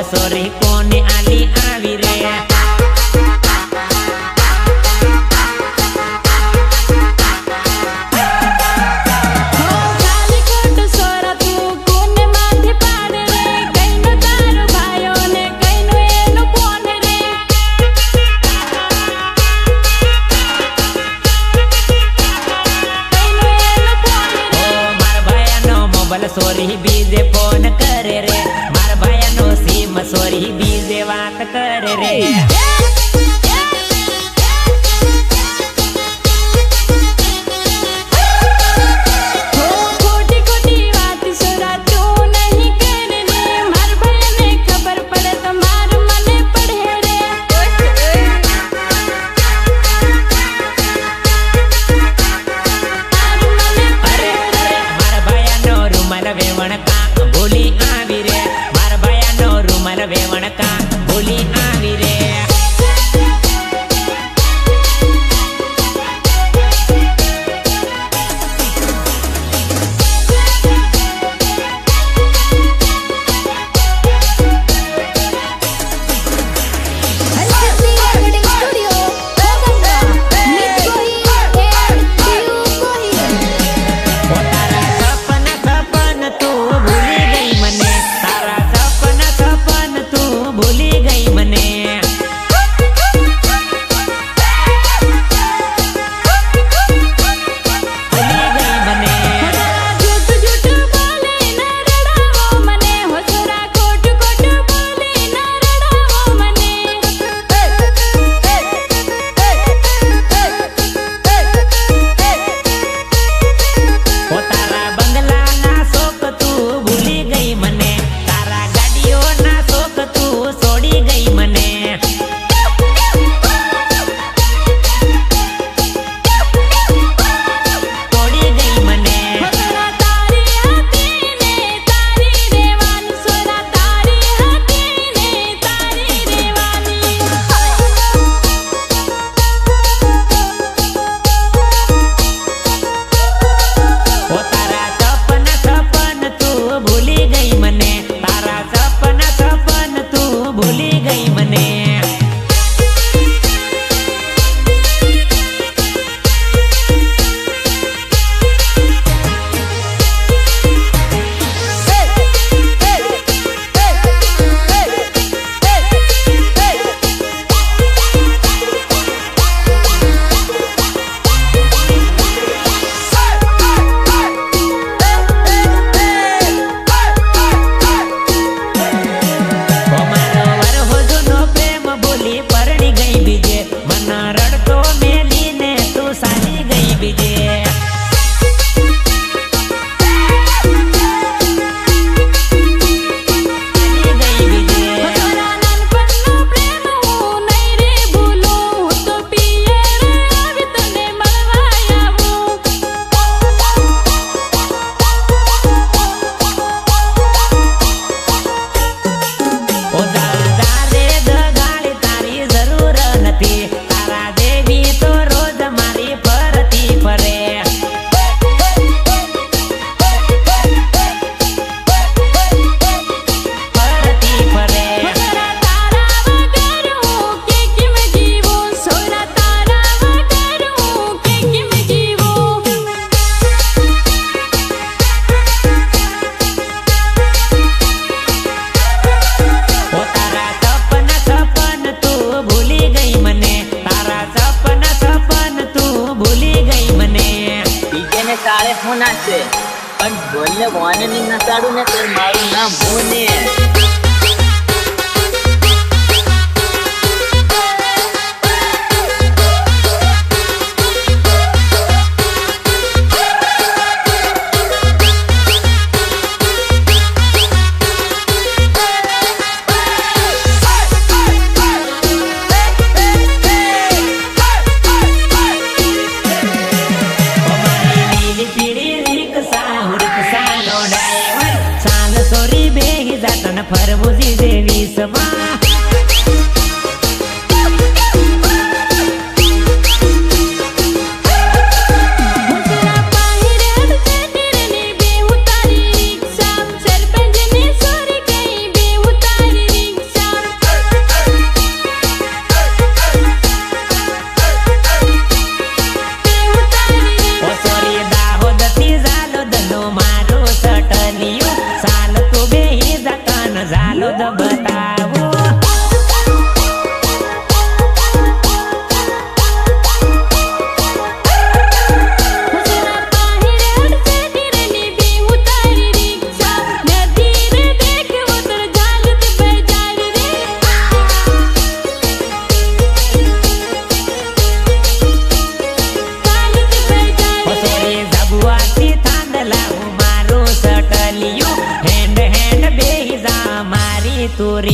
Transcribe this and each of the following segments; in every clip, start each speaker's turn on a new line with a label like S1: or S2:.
S1: Sorry કોને આલી આવી રે સોરી બીજે ફોન કરે રે મારા ભાઈનો સીમ સોરી બીજે વાત કરે રે ભૂલી આવી રે મારા ભાઈનો રૂમાલ વેવણકા ભૂલી આવી રે
S2: તારે હોના છે પણ બોલને વાને ની નસાડું ને તો મારું નામ મોને
S1: ફરવું દેવી સમા
S3: સરપંચ ને સોરી કઈ બે ઉતારી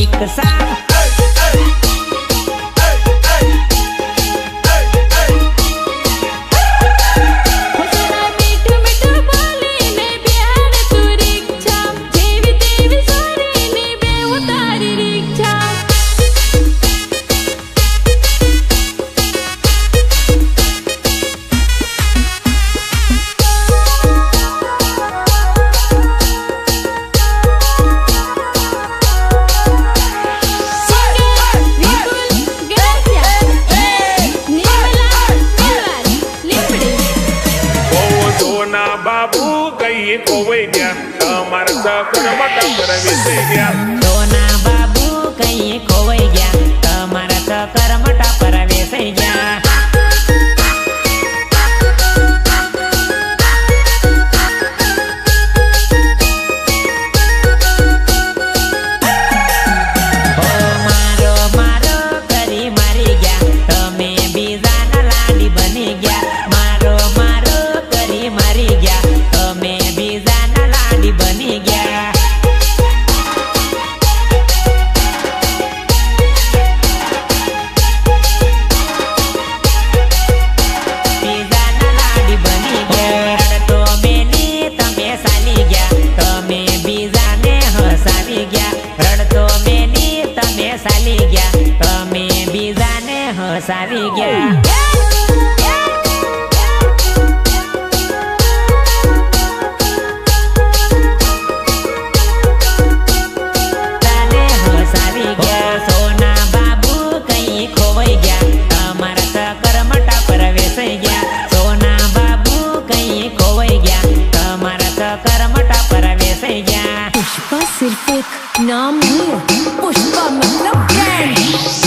S1: રિક્ષા
S3: બાબુ કઈ કોવાઈ ગયા તમારા સકર મોટા પરવી થઈ ગયા
S1: સોના બાબુ કઈ ખોવાઈ ગયા તમારા ચક્કર મોટા પરવે થઈ ગયા સાલી ગયા તમે બીજાને હસાવી ગયા તને હસાવી ગયા સોના બાબુ કઈ ખોવાઈ ગયા તમારા ચક્કર મોટા પરવે થઈ ગયા સોના બાબુ કઈ ખોવાઈ ગયા તમારા ચક્કર મોટા પરવે થઈ ગયા
S4: पुष्पा सिर्फ एक नाम नहीं है, पुष्पा मतलब ब्रांड।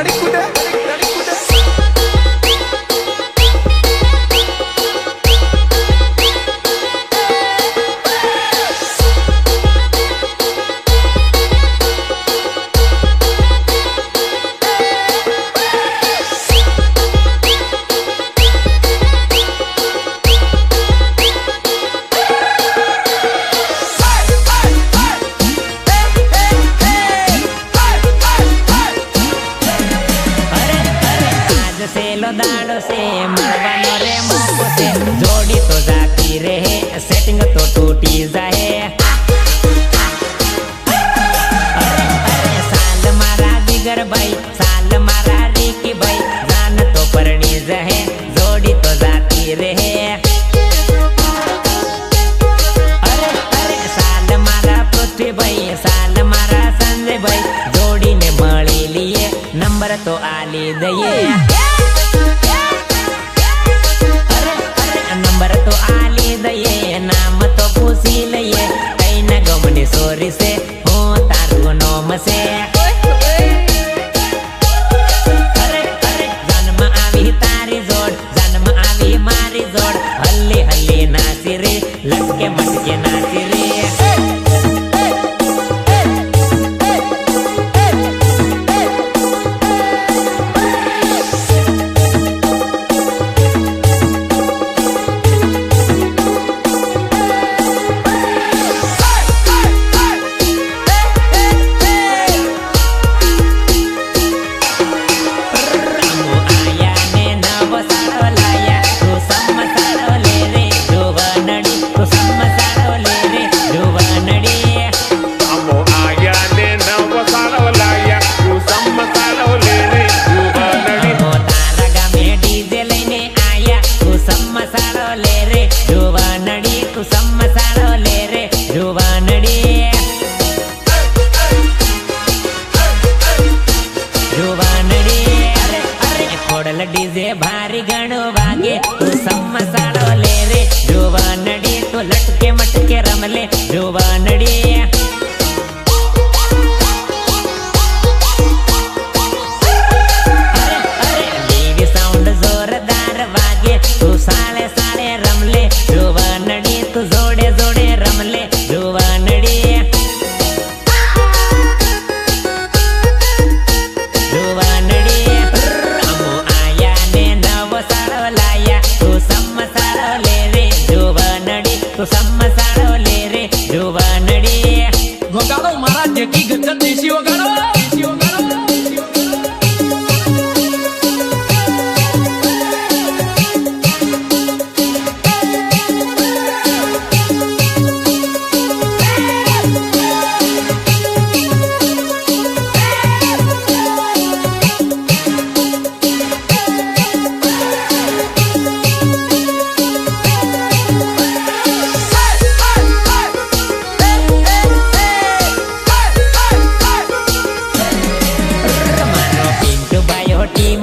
S5: लड़ी कूदे
S1: દાડો છે મળવાનો રે મોકો છે જોડી તો જાતી રહે સેટિંગ તો તૂટી જાય અરે સાલ મારા જીગર ભાઈ સાલ મારા રીકી ભાઈ જાન તો પરણી જહે જોડી તો જાતી રહે અરે સાલ મારા પૃથ્વીભાઈ સાલ મારા સંજયભાઈ જોડીને મળી લીએ નંબર તો આલી દઈએ नंबर तो आली दये नाम तो पूछी लइए कई न गमनी सोरी से हो तारू नोम से अरे जन्म आवी तारी जोड़ जन्म आवी मारी जोड़ हल्ली हल्ली नाची रे लटके मटके नाची रे डीजे भारी घणो वागे तू समसाड़ो ले रे जुवानड़ी तो लटके मटके रमले जुवानड़ी अरे डीवी साउंड जोरदार वागे तू साले साले रमले जुवानड़ी तू जोड़े जोड़े रमले जुवानड़ी तो समसाड़ो ले रे जुवानड़ी
S5: वगाड़ो महाराज की गजल देसी वगाड़ो देसी वगाड़ो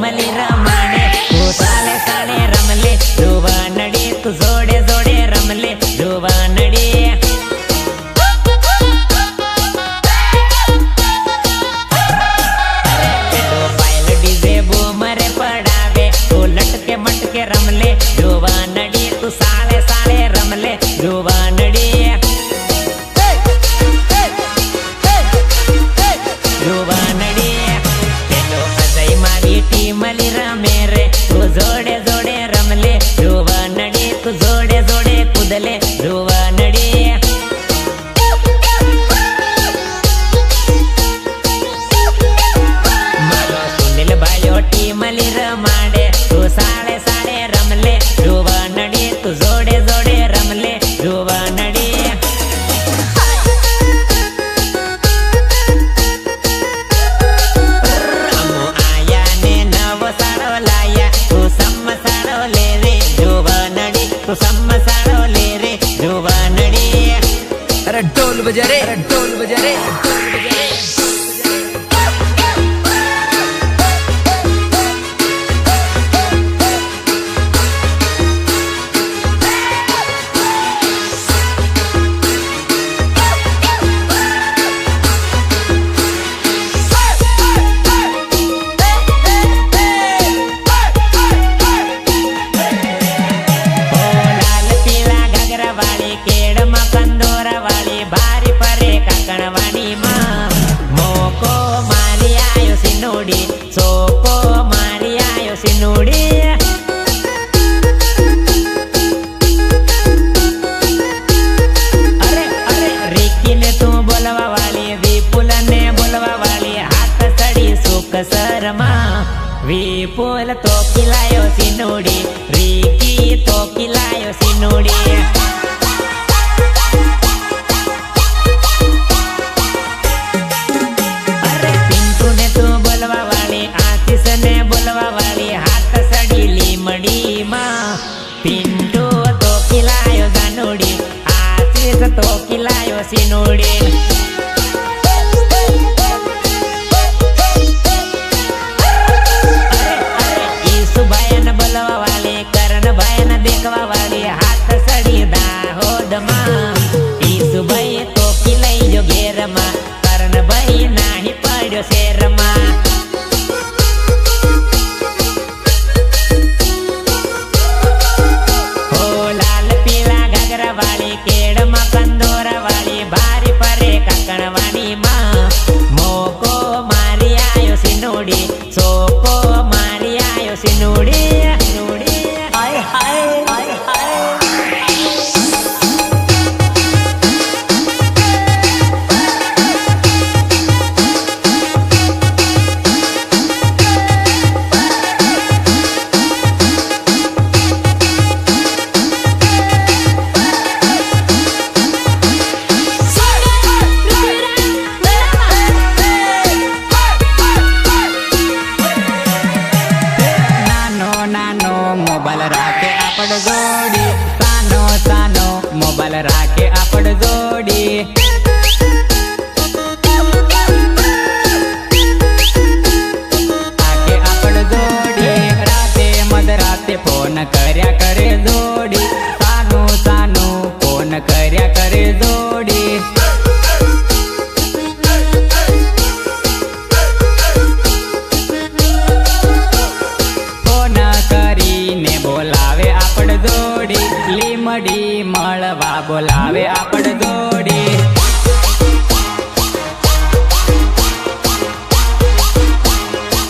S1: मली रमाने तू साले साले रमले जुवानड़ी तू जोड़े जोड़े रमले जुवानड़ी तो पायल डीजे बूमरे पड़ावे तू लटके मटके रमले जुवानड़ी तू साले साले रमले जुवानड़ी जुवानड़ी मली रमे रे तू जोड़े जोड़े रमले जुवानड़ी तू जोड़े जोड़े कुदले जुवानड़ी मारो सुनील भाइयो टी मली रमाड़े तू साले साले रमले जुवानड़ी तू जोड़े जोड़े रमले जुवानड़ी तो समसाड़ो ले रे जुवानड़ी
S5: अरे ढोल बजा रे ढोल बजा रे ढोल बजा रे
S1: તો કિલાયો સિનુડી રીકી તો કિલાયો સિનુડી અરે પિન્ટુ ને તું બોલવા વાળી આશીષ ને બોલવા વાળી હાથ સડી લીમડી માં પિન્ટુ તો કિલાયો જાનુડી આશીષ તો કિલાયો સિનુડી हाथ सड़ी दाहोद ईसु भाई तो किलाई जो घेर मा करण भाई नाही पड़ो शेर मा हो लाल पीला घाघरा वाली केड़ मा कंदोरा वाली भारी परे काकण वाली माँ मोको मारी आयो सिनुड़ी सोको मारी आयो सिनुड़ी हाय हाय जोड़ी सानो सानो मोबाइल राखे आपड़ जोड़ी आके आपड़ जोड़ी राते मध राते फोन कर्या करे जोड़ी सानो सानो फोन कर्या करे जोड़ी फोन करीने बोलावे आपड़ जोड़ी લીમડી મળવા બોલાવે આપડ જોડી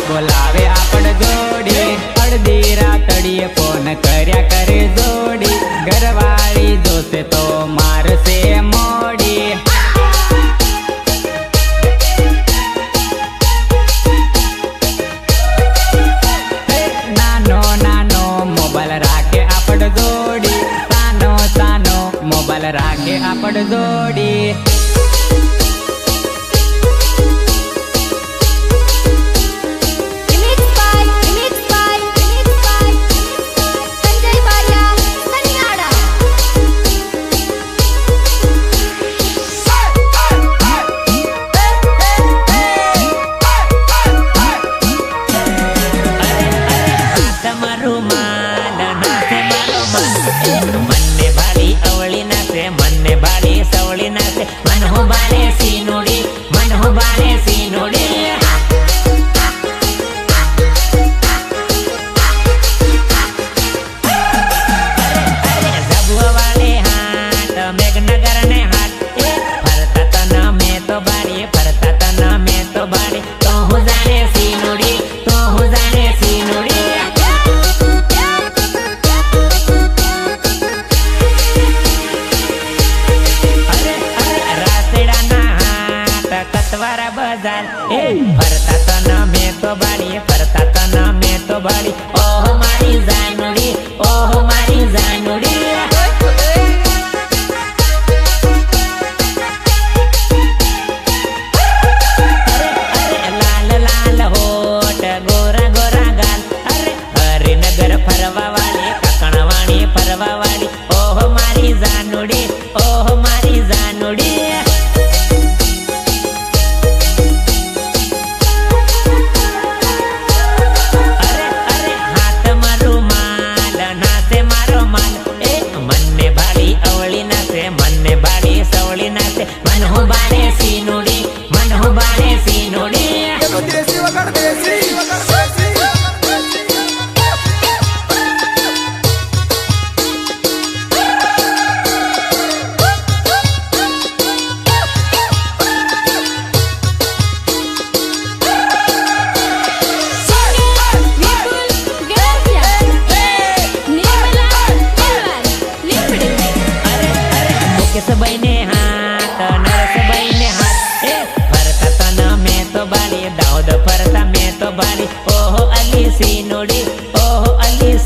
S1: બોલાવે આપડ જોડી અડધી રાતડીએ ફોન કર્યા કરે જોડી ઘરવાળી જોશે તો મારશે મોડી નાનો નાનો મોબાઈલ રાખે આપડ જોડી સાનો સાનો મોબાઈલ રાખે આપડ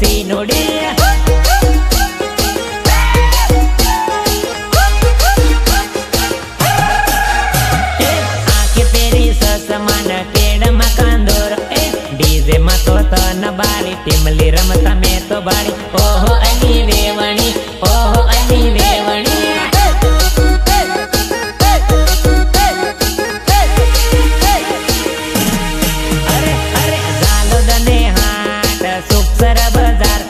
S1: સીનુડી આંખે પેરી સસમાન કેડમાં કાંદોર ડીજે માં તો તન બાળી ટીમલી રમતા મેં તો બાળી ઓહો અની વેવણી ઓહો અની વેવણી અરે અરે ઝાલોદ ને હાટ સુખસર બજાર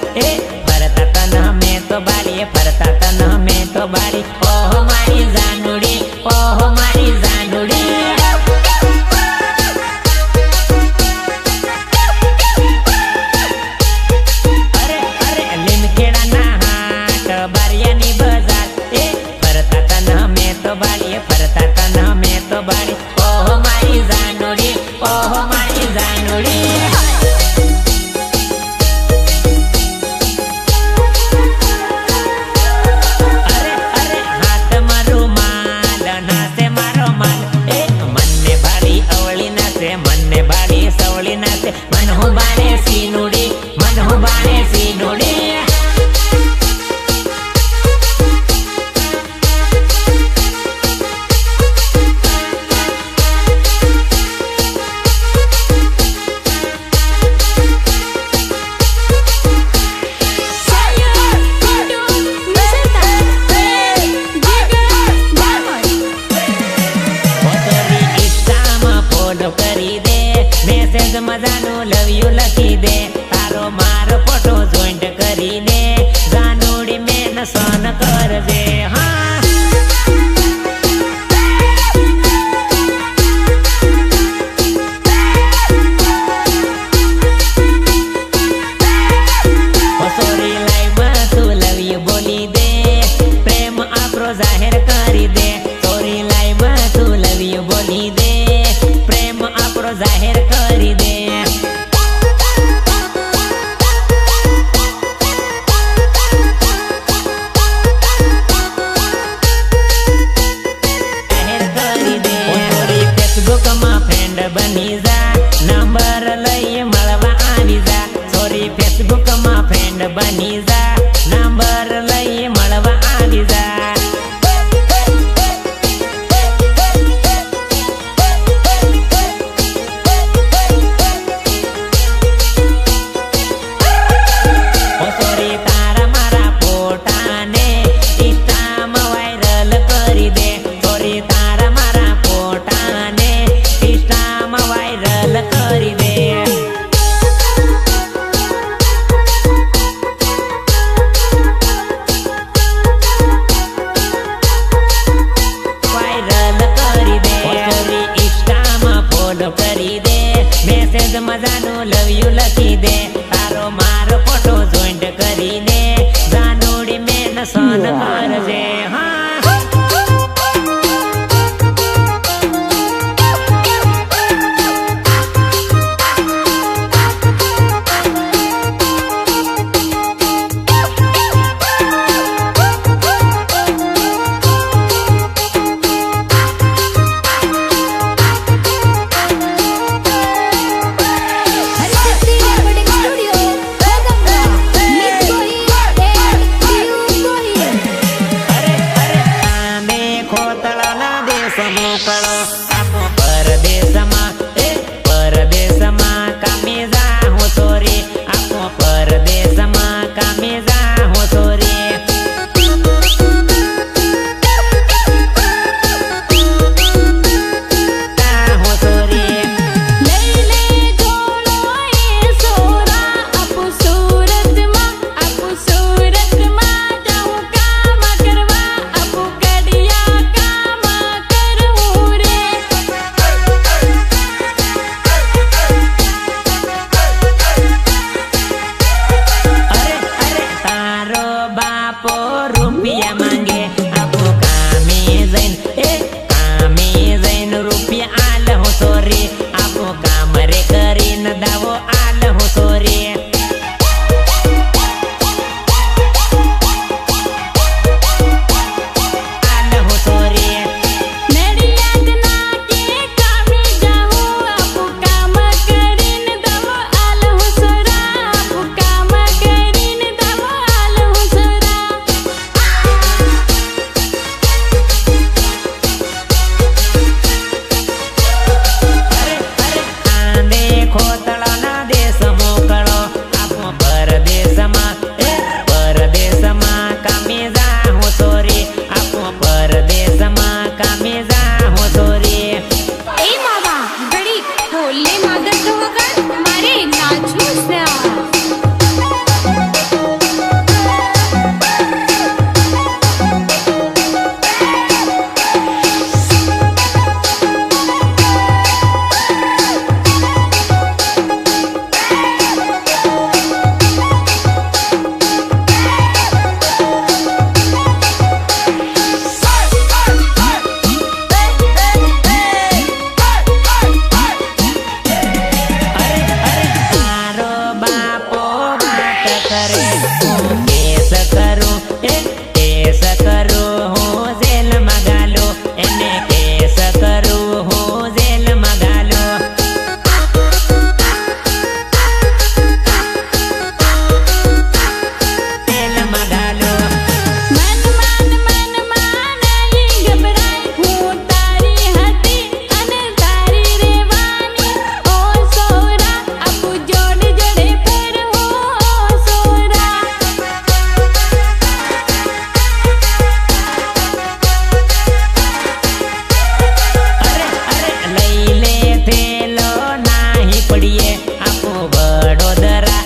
S1: ફરતા તન મેં તો બાળી ફરતા તન મેં તો બાળી ઓહો મારી જાનુડી ઓહો મારી જાનુડી ફરતા તન મેં તો બાળી ઓહો મારી જાનુડી ઓહો મારી જાનુડી અરે અરે હાથમાં રૂમાલ નાસે મારો માલ મનને બાળી અવળી નાસે મનને બાળી સવળી નાસે મન હું બાણે સીનુડી મન હું બાણે સીનુડી કરી દે મેસેજ મજાનું લવ યુ લખી દે વાત કરે હું કેસ કરું કેસ કરું હું જેલમાં ગાલો એને કેસ કરું હું જેલમાં ગાલો જેલમાં ગાલો
S6: મન મન મન માનઈ ગભરાઈ હું તારી હતી અને તારી રેવાની ઓ સોરા આપુ જોડે જોડે ફેર હો સોરા
S1: અરે અરે લઈ લે થેલો નાહી પડીએ આપો વડોદરા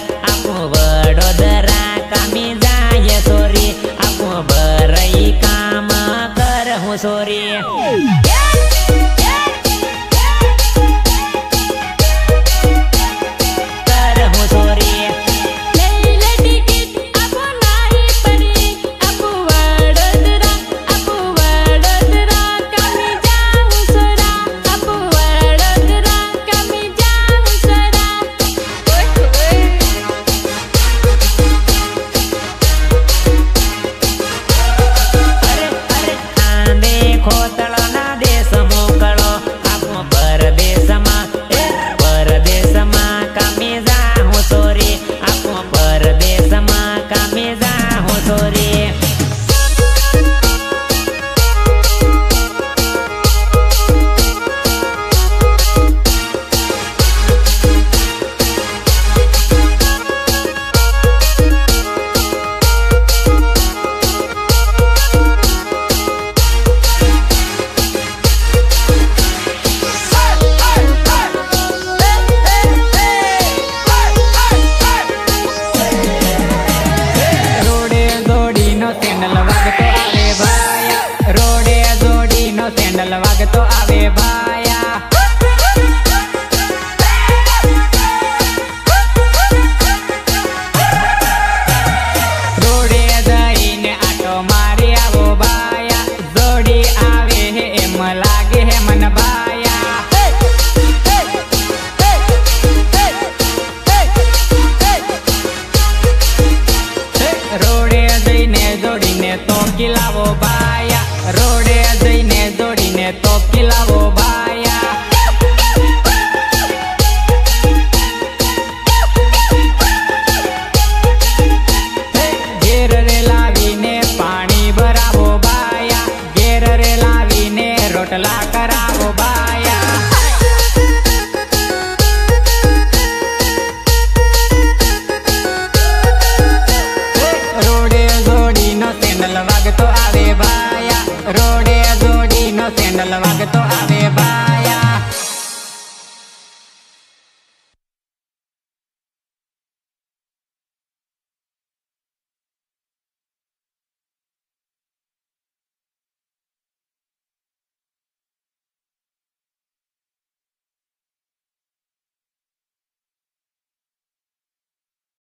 S1: કામી જાય સોરી આપો ભરઈ કામ કર હું સોરી કર હું સોરી
S6: લઈ લે ટિકિટ આપુ નાહી પડી આપુ વડોદરા કામી જાઉં સોરા આપુ વડોદરા કામી જાઉં સોરા
S1: અરે અરે આંબે ખોતળો ના દેશ મોકળો આપો પરદેશમાં કામી જાઉં સોરી આપો પરદેશમાં કામી જાઉં સોરી રોડે જોડીનો સેન્ડલ વાગતો આવે ભાયા રોડે જોડીનો સેન્ડલ વાગતો આવે ભાયા રોડે જઈને આટો મારી આવો ભાયા જોડી આવે હે એમ લાગે હે મન ભાયા રોડે જઈને જોડીને તો કિલાવો ભાયા રોડે જઈને જોડીને તો કિલાવો ભાયા ઘેર રે લાવીને પાણી ભરાવો ભાયા ઘેર રે લાવીને રોટલા કરાવો ભાયા રોડે જોડીનો સેન્ડલ વાગતો આવે ભાયા રોડે જોડીનો સેન્ડલ વાગતો આવે